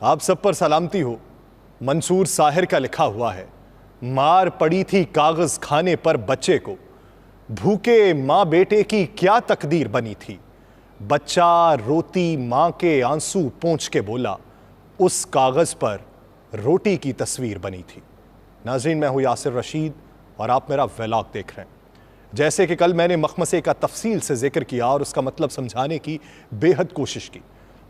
आप सब पर सलामती हो। मंसूर साहिर का लिखा हुआ है, मार पड़ी थी कागज खाने पर बच्चे को, भूखे माँ बेटे की क्या तकदीर बनी थी। बच्चा रोती माँ के आंसू पोंछ के बोला, उस कागज पर रोटी की तस्वीर बनी थी। नाज़रीन, मैं हूँ यासिर रशीद और आप मेरा व्लॉग देख रहे हैं। जैसे कि कल मैंने मखमसे का तफसील से जिक्र किया और उसका मतलब समझाने की बेहद कोशिश की,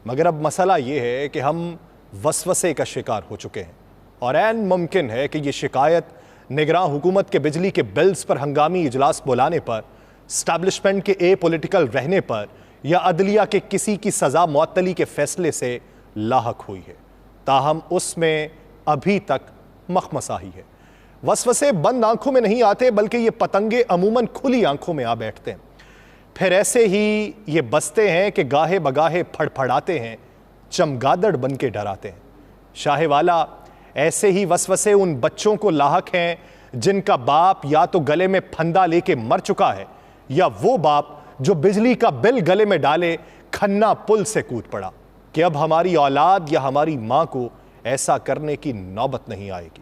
मगर अब मसला ये है कि हम वसवसे का शिकार हो चुके हैं और ऐन मुमकिन है कि ये शिकायत निगरान हुकूमत के बिजली के बिल्स पर हंगामी इजलास बुलाने पर, स्टैब्लिशमेंट के ए पॉलिटिकल रहने पर या अदलिया के किसी की सज़ा मुअत्तली के फैसले से लाहक हुई है। ताहम उसमें अभी तक मखमसा ही है। वसवसे बंद आंखों में नहीं आते, बल्कि ये पतंगे अमूमन खुली आंखों में आ बैठते हैं। फिर ऐसे ही ये बसते हैं कि गाहे बगाहे फड़फड़ाते हैं, चमगादड़ बन के डराते हैं। शाहवाला, ऐसे ही वसवसे उन बच्चों को लाहक हैं जिनका बाप या तो गले में फंदा लेके मर चुका है या वो बाप जो बिजली का बिल गले में डाले खन्ना पुल से कूद पड़ा कि अब हमारी औलाद या हमारी मां को ऐसा करने की नौबत नहीं आएगी।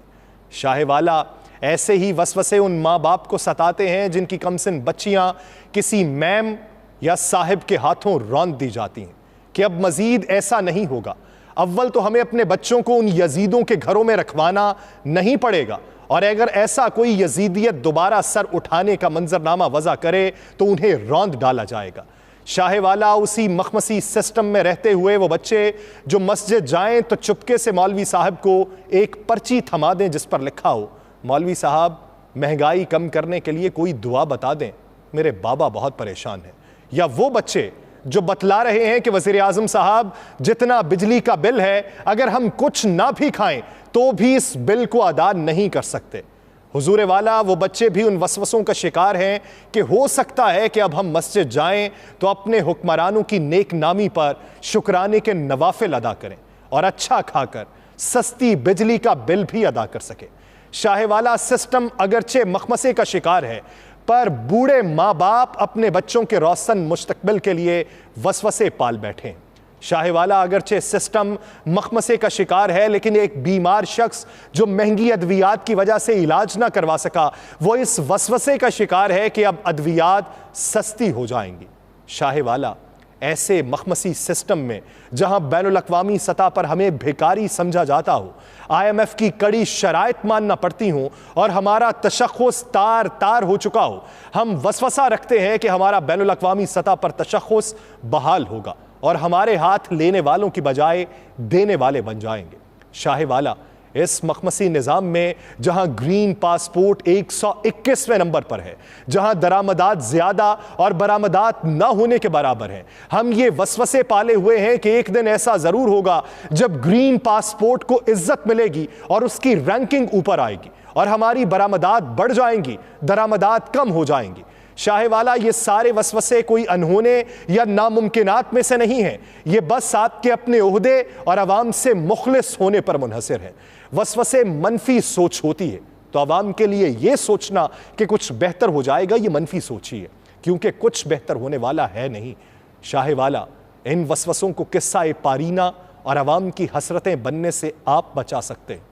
शाहवाला, ऐसे ही वसवसे उन माँ बाप को सताते हैं जिनकी कमसिन बच्चियां किसी मैम या साहिब के हाथों रौंद दी जाती हैं कि अब मजीद ऐसा नहीं होगा। अव्वल तो हमें अपने बच्चों को उन यजीदों के घरों में रखवाना नहीं पड़ेगा, और अगर ऐसा कोई यजीदियत दोबारा सर उठाने का मंजरनामा वज़ा करे तो उन्हें रौंद डाला जाएगा। शाहवाला, उसी मखमसी सिस्टम में रहते हुए वो बच्चे जो मस्जिद जाएं तो चुपके से मौलवी साहब को एक पर्ची थमा दें जिस पर लिखा हो, मौलवी साहब महंगाई कम करने के लिए कोई दुआ बता दें, मेरे बाबा बहुत परेशान हैं। या वो बच्चे जो बतला रहे हैं कि वज़ीर आज़म साहब, जितना बिजली का बिल है अगर हम कुछ ना भी खाएं तो भी इस बिल को अदा नहीं कर सकते। हुजूर वाला, वो बच्चे भी उन वसवसों का शिकार हैं कि हो सकता है कि अब हम मस्जिद जाएं तो अपने हुक्मरानों की नेक नामी पर शुक्राने के नवाफिल अदा करें और अच्छा खाकर सस्ती बिजली का बिल भी अदा कर सके। शाहवाला, सिस्टम अगरचे मखमसे का शिकार है, पर बूढ़े माँ बाप अपने बच्चों के रोशन मुस्तकबिल के लिए वसवसे पाल बैठे हैं। शाहवाला, अगरचे सिस्टम मखमसे का शिकार है, लेकिन एक बीमार शख्स जो महंगी अद्वियात की वजह से इलाज ना करवा सका, वो इस वसवसे का शिकार है कि अब अद्वियात सस्ती हो जाएंगी। शाहवाला, ऐसे मखमसी सिस्टम में जहां बैनुल अक़वामी सतह पर हमें भिखारी समझा जाता हो, IMF की कड़ी शराइत मानना पड़ती हो और हमारा तशख़्ख़ुस तार तार हो चुका हो, हम वसवसा रखते हैं कि हमारा बैनुल अक़वामी सतह पर तशख़्ख़ुस बहाल होगा और हमारे हाथ लेने वालों की बजाय देने वाले बन जाएंगे। शाहवाला, इस मखमसी निज़ाम में जहां ग्रीन पासपोर्ट 121वें नंबर पर है, जहां दरामदात ज़्यादा और बरामदात ना होने के बराबर हैं, हम ये वसवसे पाले हुए हैं कि एक दिन ऐसा ज़रूर होगा जब ग्रीन पासपोर्ट को इज्जत मिलेगी और उसकी रैंकिंग ऊपर आएगी और हमारी बरामदात बढ़ जाएंगी, दरामदात कम हो जाएंगी। शाहवाला, ये सारे वसवसे कोई अनहोने या नामुमकिनात में से नहीं हैं, ये बस आपके अपने ओहदे और अवाम से मुखलिस होने पर मुनहसर है। वसवसे मनफी सोच होती है तो अवाम के लिए ये सोचना कि कुछ बेहतर हो जाएगा, ये मनफी सोच ही है, क्योंकि कुछ बेहतर होने वाला है नहीं। शाहवाला, इन वसवसों को किस्सा पारीना और अवाम की हसरतें बनने से आप बचा सकते हैं।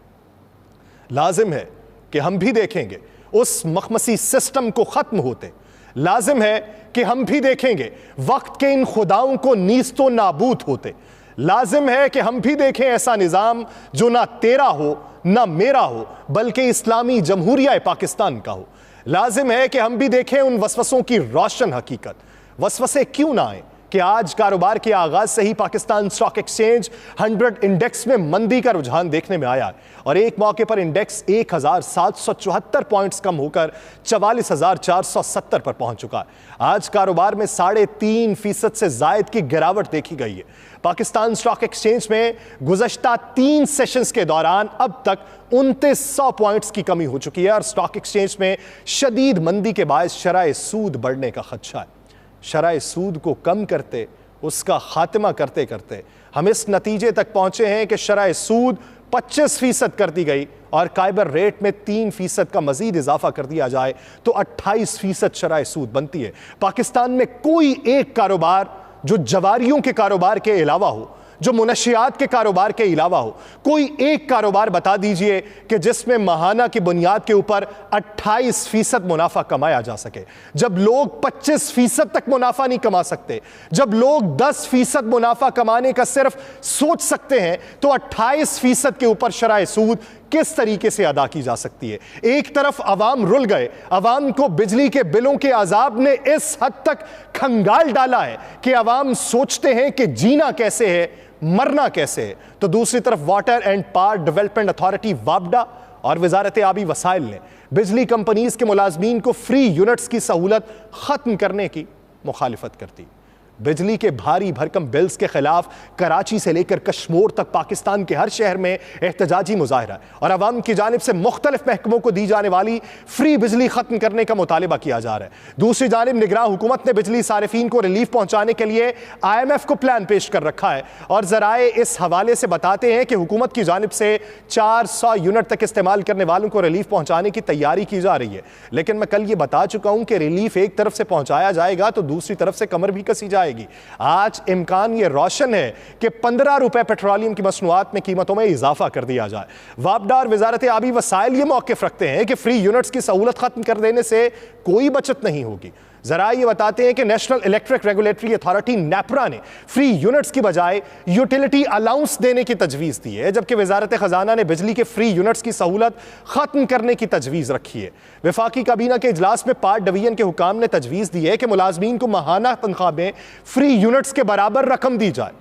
लाजिम है कि हम भी देखेंगे उस मखमसी सिस्टम को खत्म होते, लाजिम है कि हम भी देखेंगे वक्त के इन खुदाओं को नीस्तो नाबूद होते, लाजिम है कि हम भी देखें ऐसा निज़ाम जो ना तेरा हो ना मेरा हो बल्कि इस्लामी जमहूरिया पाकिस्तान का हो। लाजिम है कि हम भी देखें उन वसवसों की रोशन हकीकत। वसवसे क्यों ना आए कि आज कारोबार के आगाज से ही पाकिस्तान स्टॉक एक्सचेंज 100 इंडेक्स में मंदी का रुझान देखने में आया और एक मौके पर इंडेक्स 1774 पॉइंट्स कम होकर 44,470 पर पहुंच चुका है। आज कारोबार में 3.5% से जायद की गिरावट देखी गई है। पाकिस्तान स्टॉक एक्सचेंज में गुज़श्ता 3 सेशंस के दौरान अब तक 2900 पॉइंट्स की कमी हो चुकी है और स्टॉक एक्सचेंज में शदीद मंदी के बायस शरह सूद बढ़ने का खदशा है। शरह सूद को कम करते, उसका खात्मा करते करते हम इस नतीजे तक पहुंचे हैं कि शरह सूद 25% कर दी गई और काइबर रेट में 3% का मजीद इजाफा कर दिया जाए तो 28% शरह सूद बनती है। पाकिस्तान में कोई एक कारोबार जो जवारियों के कारोबार के अलावा हो, जो मुनशियात के कारोबार के अलावा हो। कोई एक कारोबार बता दीजिए कि जिसमें माहाना की बुनियाद के ऊपर 28% मुनाफा कमाया जा सके। जब लोग 25% तक मुनाफा नहीं कमा सकते, जब लोग 10% मुनाफा कमाने का सिर्फ सोच सकते हैं, तो 28% के ऊपर शराए सूद किस तरीके से अदा की जा सकती है। एक तरफ अवाम रुल गए, अवाम को बिजली के बिलों के अजाब ने इस हद तक खंगाल डाला है कि अवाम सोचते हैं कि जीना कैसे है, मरना कैसे है। तो दूसरी तरफ water and power development authority वापडा और वजारत आबी वसाइल ने बिजली कंपनीज के मुलाजमीन को फ्री यूनिट्स की सहूलत खत्म करने की मुखालिफत कर दी। बिजली के भारी भरकम बिल्स के खिलाफ कराची से लेकर कश्मीर तक पाकिस्तान के हर शहर में एहतजाजी मुजाहरा और अवाम की जानिब से मुख्तलिफ महकमों को दी जाने वाली फ्री बिजली खत्म करने का मुतालिबा किया जा रहा है। दूसरी जानिब निगरान हुकूमत ने बिजली सारिफीन को रिलीफ पहुंचाने के लिए IMF को प्लान पेश कर रखा है और जराए इस हवाले से बताते हैं कि हुकूमत की जानिब से 400 यूनिट तक इस्तेमाल करने वालों को रिलीफ पहुंचाने की तैयारी की जा रही है। लेकिन मैं कल ये बता चुका हूं कि रिलीफ एक तरफ से पहुंचाया जाएगा तो दूसरी तरफ से कमर भी कसी जाएगी। आज इम्कान यह रोशन है कि 15 रुपए पेट्रोलियम की मसनूआत में कीमतों में इजाफा कर दिया जाए। वापडा और वजारत आबी वसाइल ये मौक़िफ़ रखते हैं कि फ्री यूनिट्स की सहूलत खत्म कर देने से कोई बचत नहीं होगी। जरा ये बताते हैं कि national electric regulatory authority NEPRA ने फ्री यूनिट्स की बजाय यूटिलिटी अलाउंस देने की तजवीज़ दी है, जबकि वजारत खजाना ने बिजली के फ्री यूनिट्स की सहूलत खत्म करने की तजवीज़ रखी है। वफाकी काबीना के इजलास में पार्ट डिवीजन के हुकाम ने तजवीज़ दी है कि मुलाजमीन को माहाना तनख्वाह में फ्री यूनिट्स के बराबर रकम दी जाए।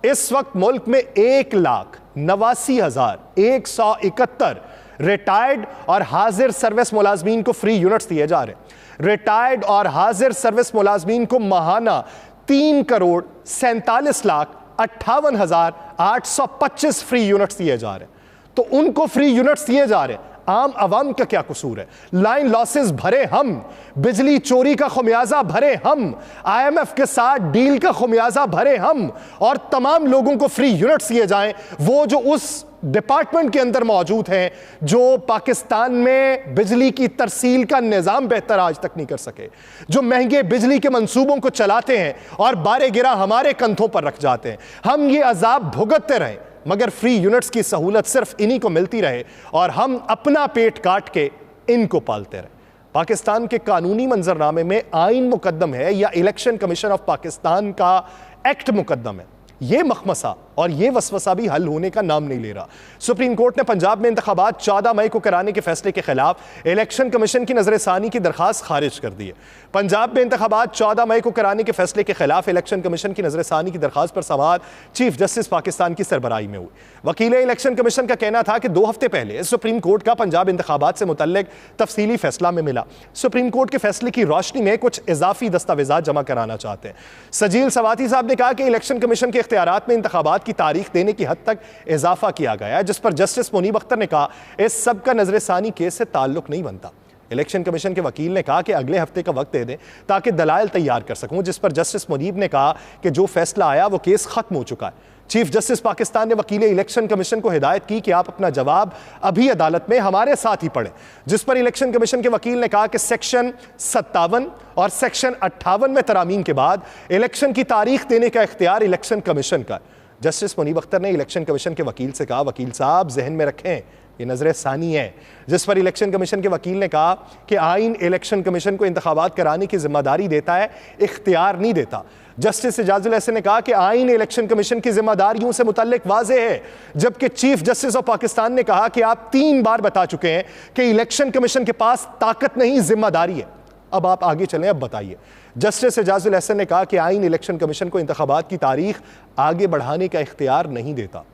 इस वक्त मुल्क में 1,89,171 रिटायर्ड और हाजिर सर्विस मुलाजमीन को फ्री यूनिट्स दिए जा रहे हैं। रिटायर्ड और हाजिर सर्विस मुलाजमीन को माहाना 3,47,58,825 फ्री यूनिट्स दिए जा रहे हैं। तो उनको फ्री यूनिट्स दिए जा रहे हैं, आम आवाम का क्या कसूर है? लाइन लॉसेस भरे हम, बिजली चोरी का खुमियाजा भरे हम, IMF के साथ डील का खुमियाजा भरे हम, और तमाम लोगों को फ्री यूनिट्स दिए जाएं वो जो उस डिपार्टमेंट के अंदर मौजूद हैं जो पाकिस्तान में बिजली की तरसील का निज़ाम बेहतर आज तक नहीं कर सके, जो महंगे बिजली के मंसूबों को चलाते हैं और बारे गिरा हमारे कंधों पर रख जाते हैं। हम ये अजाब भुगतते रहें मगर फ्री यूनिट्स की सहूलत सिर्फ इन्हीं को मिलती रहे और हम अपना पेट काट के इनको पालते रहें। पाकिस्तान के कानूनी मंजरनामे में आइन मुकद्दम है या इलेक्शन कमीशन ऑफ पाकिस्तान का एक्ट मुकद्दम है? ये मखमसा और ये वसवसा भी हल होने का नाम नहीं ले रहा। सुप्रीम कोर्ट ने पंजाब में इंतखाबात 14 मई को कराने के फैसले के खिलाफ इलेक्शन कमीशन की नजरसानी की दरखास्त खारिज कर दी है। पंजाब में इंतखाबात 14 मई को कराने के फैसले के खिलाफ इलेक्शन कमीशन की नजरसानी की दरखास्त पर समाअत चीफ जस्टिस पाकिस्तान की सरबराही में हुई। वकील इलेक्शन कमीशन का कहना था कि 2 हफ्ते पहले सुप्रीम कोर्ट का पंजाब इंतखाबात से मुतल्लिक तफसीली फैसला में मिला। सुप्रीम कोर्ट के फैसले की रोशनी में कुछ इजाफी दस्तावेजात जमा कराना चाहते हैं। सजील सवाती साहब ने कहा कि इलेक्शन कमीशन के इख्तियारात में इंतखाबात की तारीख देने की हद तक इजाफा किया गया है, जिस पर जस्टिस मुनीब अख्तर ने कहा इस सब का नजरसानी केस से ताल्लुक नहीं बनता। इलेक्शन कमीशन के वकील ने कहा कि अगले हफ्ते का वक्त दे दें ताकि दलाइल तैयार कर सकूं, जिस पर जस्टिस मुनीब ने कहा कि जो फैसला आया वो केस खत्म हो चुका है। चीफ जस्टिस पाकिस्तान ने वकील इलेक्शन कमीशन को हिदायत की कि आप अपना जवाब अभी अदालत में हमारे साथ ही पढ़ें, जिस पर इलेक्शन कमीशन के वकील ने कहा कि सेक्शन 57 और सेक्शन 58 में तरामीम के बाद इलेक्शन की तारीख देने का इख्तियार इलेक्शन कमीशन का। जस्टिस मुनीब अख्तर ने इलेक्शन कमीशन के वकील से कहा वकील साहब जहन में रखें ये नजर सानी है, जिस पर इलेक्शन कमीशन के वकील ने कहा कि आइन इलेक्शन कमीशन को इंतखाबात कराने की जिम्मेदारी देता है, इख्तियार नहीं देता। जस्टिस इजाजुल हसन ने कहा कि आइन इलेक्शन कमीशन की जिम्मेदारियों से मुतल्लिक वाज़ेह है, जबकि चीफ जस्टिस ऑफ पाकिस्तान ने कहा कि आप 3 बार बता चुके हैं कि इलेक्शन कमीशन के पास ताकत नहीं जिम्मेदारी है। अब आप आगे चलें, अब बताइए। जस्टिस इजाजुल हसन ने कहा कि आइन इलेक्शन कमीशन को इंतखाबात की तारीख आगे बढ़ाने का इख्तियार नहीं देता।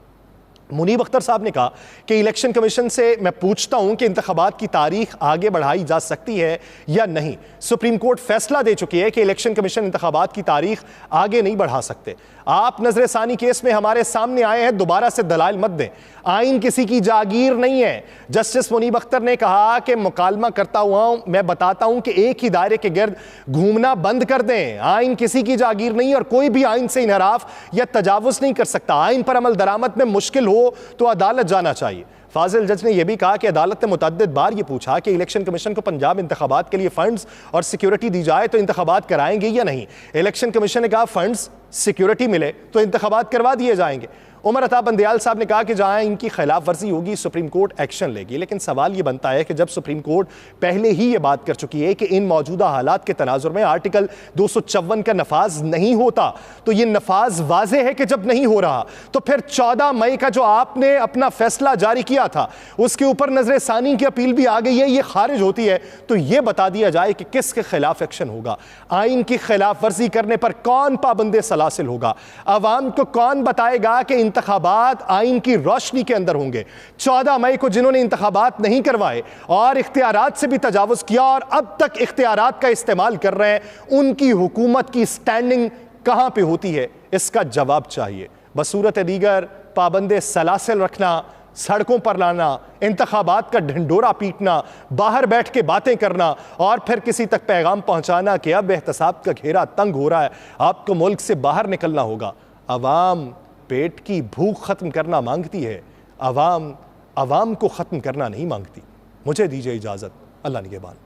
मुनीब अख्तर साहब ने कहा कि इलेक्शन कमीशन से मैं पूछता हूं कि इंतखाबात की तारीख आगे बढ़ाई जा सकती है या नहीं। सुप्रीम कोर्ट फैसला दे चुकी है कि इलेक्शन कमीशन इंतखाबात की तारीख आगे नहीं बढ़ा सकते। आप नजरसानी केस में हमारे सामने आए हैं, दोबारा से दलाइल मत दें। आइन किसी की जागीर नहीं है। जस्टिस मुनीब अख्तर ने कहा कि मुकालमा करता हुआ मैं बताता हूं कि एक ही दायरे के गिर्द घूमना बंद कर दें। आइन किसी की जागीर नहीं और कोई भी आइन से इनहराफ या तजावुज नहीं कर सकता। आइन पर अमल दरामद में मुश्किल हो तो अदालत जाना चाहिए। फाजिल जज ने यह भी कहा कि अदालत ने मुतअद्दिद बार यह पूछा कि इलेक्शन कमीशन को पंजाब इंतखाबात के लिए फंड्स और सिक्योरिटी दी जाए तो इंतखाबात कराएंगे या नहीं। इलेक्शन कमीशन ने कहा फंड्स सिक्योरिटी मिले तो इंतखाबात करवा दिए जाएंगे। उमर अता बंदियाल साहब ने कहा कि जहां इनकी खिलाफ वर्जी होगी सुप्रीम कोर्ट एक्शन लेगी। लेकिन सवाल यह बनता है कि जब सुप्रीम कोर्ट पहले ही यह बात कर चुकी है कि इन मौजूदा हालात के तनाजुर में आर्टिकल 254 का नफाज नहीं होता, तो यह नफाज वाजे है कि जब नहीं हो रहा तो फिर 14 मई का जो आपने अपना फैसला जारी किया था उसके ऊपर नजर सानी की अपील भी आ गई है, यह खारिज होती है तो यह बता दिया जाए कि किसके खिलाफ एक्शन होगा। आइन की खिलाफ वर्जी करने पर कौन पाबंदे सलासिल होगा। अवाम को कौन बताएगा कि इंतखाबात आइन की रोशनी के अंदर होंगे। 14 मई को जिन्होंने इंतखाबात नहीं करवाए और इख्तियारात से भी तजावुज किया और अब तक इख्तियारात का इस्तेमाल कर रहे हैं, उनकी हुकूमत की स्टैंडिंग कहां पे होती है, इसका जवाब चाहिए। बसूरत दीगर पाबंदे सलासिल रखना, सड़कों पर लाना, इंतखाबात का ढिंडोरा पीटना, बाहर बैठ के बातें करना और फिर किसी तक पैगाम पहुंचाना कि अब एहतसाब का घेरा तंग हो रहा है, आपको मुल्क से बाहर निकलना होगा। अवाम पेट की भूख खत्म करना मांगती है, अवाम को खत्म करना नहीं मांगती। मुझे दीजिए इजाजत। अल्लाह निगहबान।